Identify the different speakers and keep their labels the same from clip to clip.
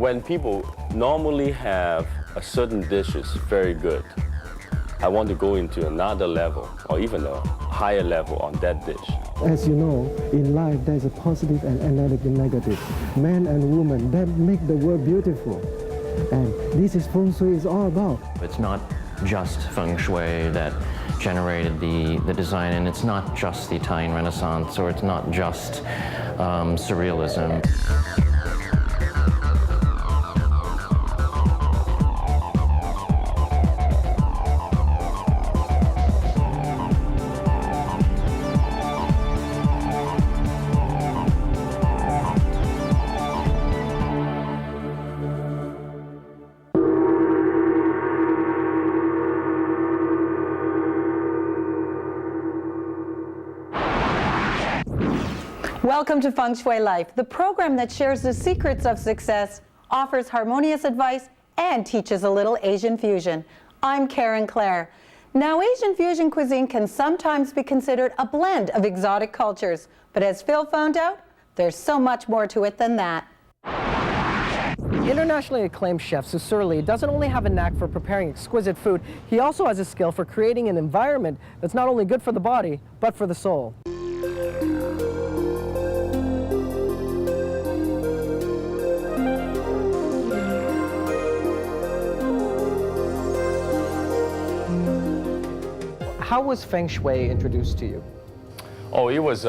Speaker 1: when people normally have a certain dish is very good, I want to go into another level or even a higher level on that dish.
Speaker 2: As you know, in life there's a positive and negative. Man and woman, that make the world beautiful. And this is Feng Shui is all about.
Speaker 3: It's not just Feng Shui that generated the design, and it's not just the Italian Renaissance, or it's not just surrealism.
Speaker 4: Welcome to Feng Shui Life, the program that shares the secrets of success, offers harmonious advice, and teaches a little Asian fusion. I'm Karyn Klaire. Now, Asian fusion cuisine can sometimes be considered a blend of exotic cultures, but as Phil found out, there's so much more to it than that.
Speaker 5: Internationally acclaimed chef Lee doesn't only have a knack for preparing exquisite food, he also has a skill for creating an environment that's not only good for the body, but for the soul. How was Feng Shui introduced to you?
Speaker 1: Oh, it was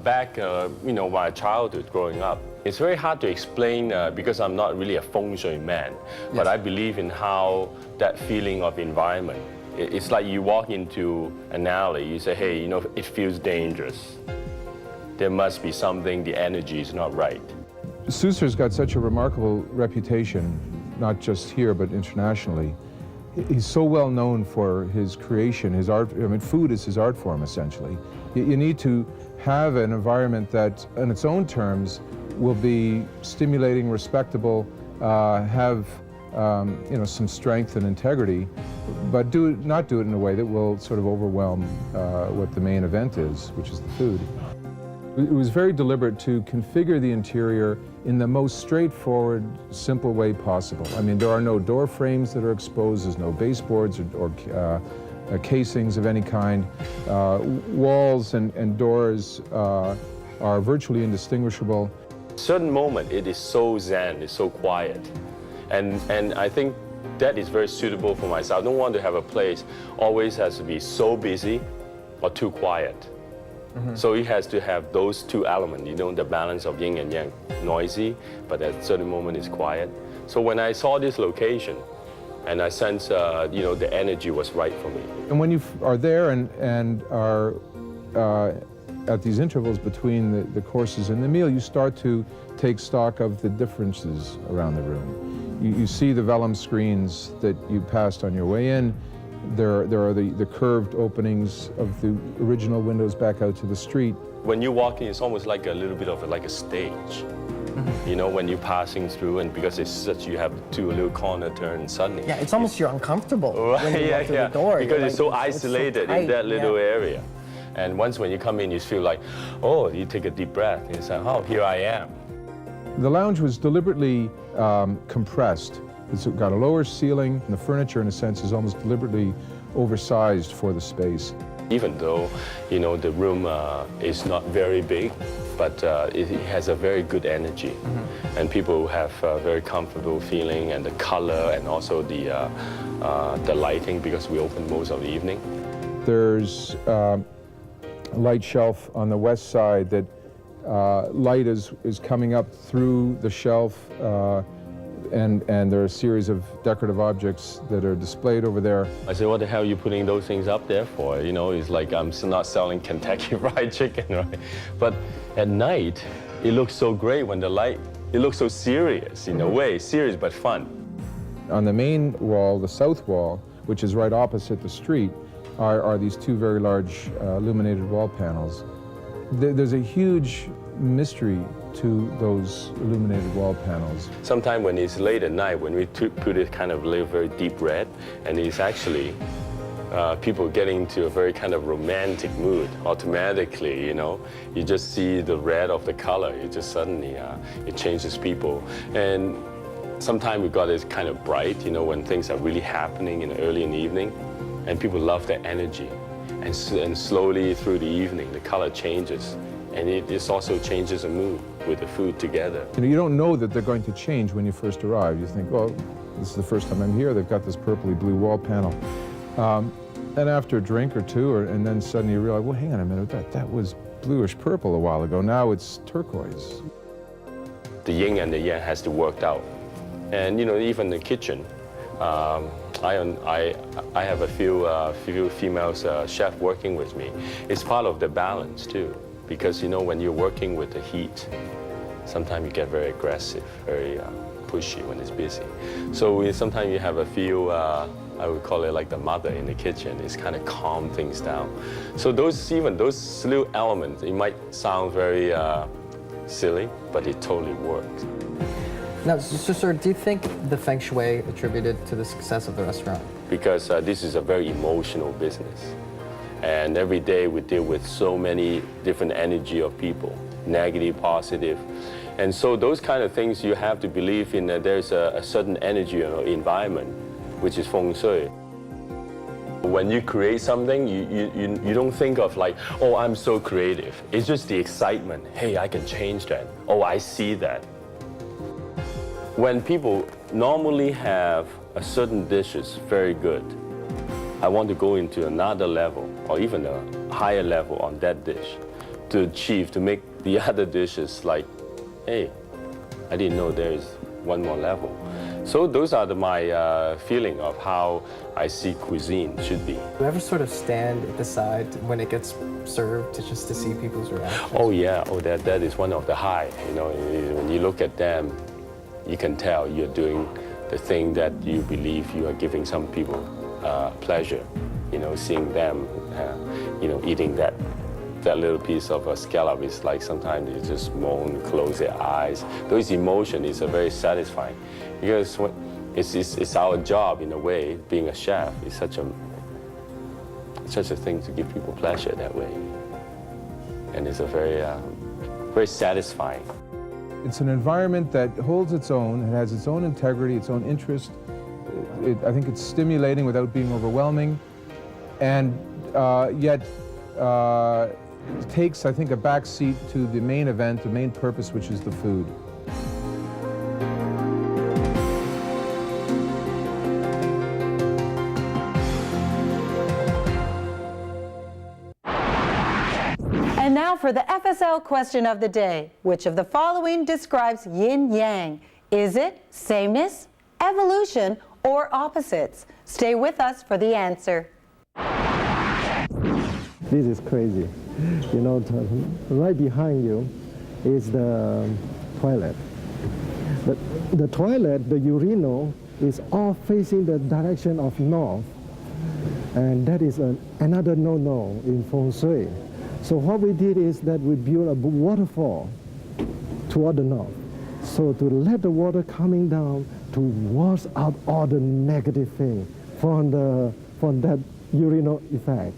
Speaker 1: back, my childhood growing up. It's very hard to explain because I'm not really a Feng Shui man, but I believe in how that feeling of environment. It's like you walk into an alley, you say, hey, it feels dangerous. There must be something, the energy is not right.
Speaker 6: Susser's got such a remarkable reputation, not just here, but internationally. He's so well known for his creation, his art. I mean, food is his art form, essentially. You need to have an environment that, on its own terms, will be stimulating, respectable, have some strength and integrity, but not do it in a way that will sort of overwhelm what the main event is, which is the food. It was very deliberate to configure the interior in the most straightforward, simple way possible. I mean, there are no door frames that are exposed, there's no baseboards or casings of any kind. Walls and doors are virtually indistinguishable.
Speaker 1: Certain moment, it is so zen, it's so quiet. And I think that is very suitable for myself. I don't want to have a place always has to be so busy or too quiet. So it has to have those two elements, the balance of yin and yang, noisy, but at a certain moment it's quiet. So when I saw this location, and I sensed, the energy was right for me.
Speaker 6: And when you are there and are at these intervals between the courses and the meal, you start to take stock of the differences around the room. You see the vellum screens that you passed on your way in. There are the curved openings of the original windows back out to the street.
Speaker 1: When you walk in, it's almost like a little bit of like a stage. When you're passing through, and because it's such, you have to do a little corner turn suddenly.
Speaker 5: Yeah, it's almost you're uncomfortable when you walk through the door.
Speaker 1: Because it's so isolated in that little area. And once when you come in, you feel like, oh, you take a deep breath, and you say, oh, here I am.
Speaker 6: The lounge was deliberately compressed. It's got a lower ceiling, and the furniture, in a sense, is almost deliberately oversized for the space.
Speaker 1: Even though, the room is not very big, but it has a very good energy. And people have a very comfortable feeling, and the color, and also the lighting, because we open most of the evening. There's
Speaker 6: a light shelf on the west side that light is coming up through the shelf, and there are a series of decorative objects that are displayed over there.
Speaker 1: I said, what the hell are you putting those things up there for? It's like I'm not selling Kentucky Fried Chicken, right? But at night, it looks so great when the light, it looks so serious in a way, serious but fun.
Speaker 6: On the main wall, the south wall, which is right opposite the street, are these two very large illuminated wall panels. There's a huge mystery to those illuminated wall panels.
Speaker 1: Sometimes when it's late at night, when we put it kind of a very deep red, and it's actually people getting into a very kind of romantic mood automatically, You just see the red of the color, it just suddenly, it changes people. And sometimes we got it kind of bright, you know, when things are really happening early in the evening, and people love that energy. And slowly through the evening, the color changes, and it also changes the mood with the food together.
Speaker 6: You know, you don't know that they're going to change when you first arrive. You think, well, this is the first time I'm here. They've got this purpley blue wall panel. And after a drink or two, and then suddenly you realize, well, hang on a minute, that was bluish purple a while ago. Now it's turquoise.
Speaker 1: The yin and the yang has to work out. And, you know, even in the kitchen, I have a few female chefs working with me. It's part of the balance too, because you know when you're working with the heat, sometimes you get very aggressive, very pushy when it's busy. So sometimes you have a few, I would call it like the mother in the kitchen. It's kind of calm things down. So even those little elements, it might sound very silly, but it totally works.
Speaker 5: Now, so sir, do you think the Feng Shui attributed to the success of the restaurant?
Speaker 1: Because this is a very emotional business. And every day we deal with so many different energy of people, negative, positive. And so those kind of things you have to believe in that there's a certain energy or environment, which is Feng Shui. When you create something, you don't think of like, oh, I'm so creative. It's just the excitement. Hey, I can change that. Oh, I see that. When people normally have a certain dishes very good, I want to go into another level or even a higher level on that dish to make the other dishes like, hey, I didn't know there's one more level. So those are my feeling of how I see cuisine should be.
Speaker 5: Do you ever sort of stand at the side when it gets served just to see people's reactions?
Speaker 1: Oh yeah, that is one of the high. You know, when you look at them, you can tell you're doing the thing that you believe you are giving some people pleasure. You know, seeing them, you know, eating that little piece of a scallop is like sometimes you just moan, close their eyes. Those emotions is very satisfying because it's our job in a way. Being a chef is such a thing to give people pleasure that way, and it's a very satisfying.
Speaker 6: It's an environment that holds its own, it has its own integrity, its own interest. I think it's stimulating without being overwhelming, and yet it takes, I think, a back seat to the main event, the main purpose, which is the food.
Speaker 4: And now for the FSL question of the day. Which of the following describes yin-yang? Is it sameness, evolution, or opposites? Stay with us for the answer.
Speaker 2: This is crazy. You know, right behind you is the toilet. The toilet, the urinal, is all facing the direction of north. And that is another no-no in Feng Shui. So what we did is that we built a waterfall toward the north. So to let the water coming down to wash out all the negative thing from that urinal effect.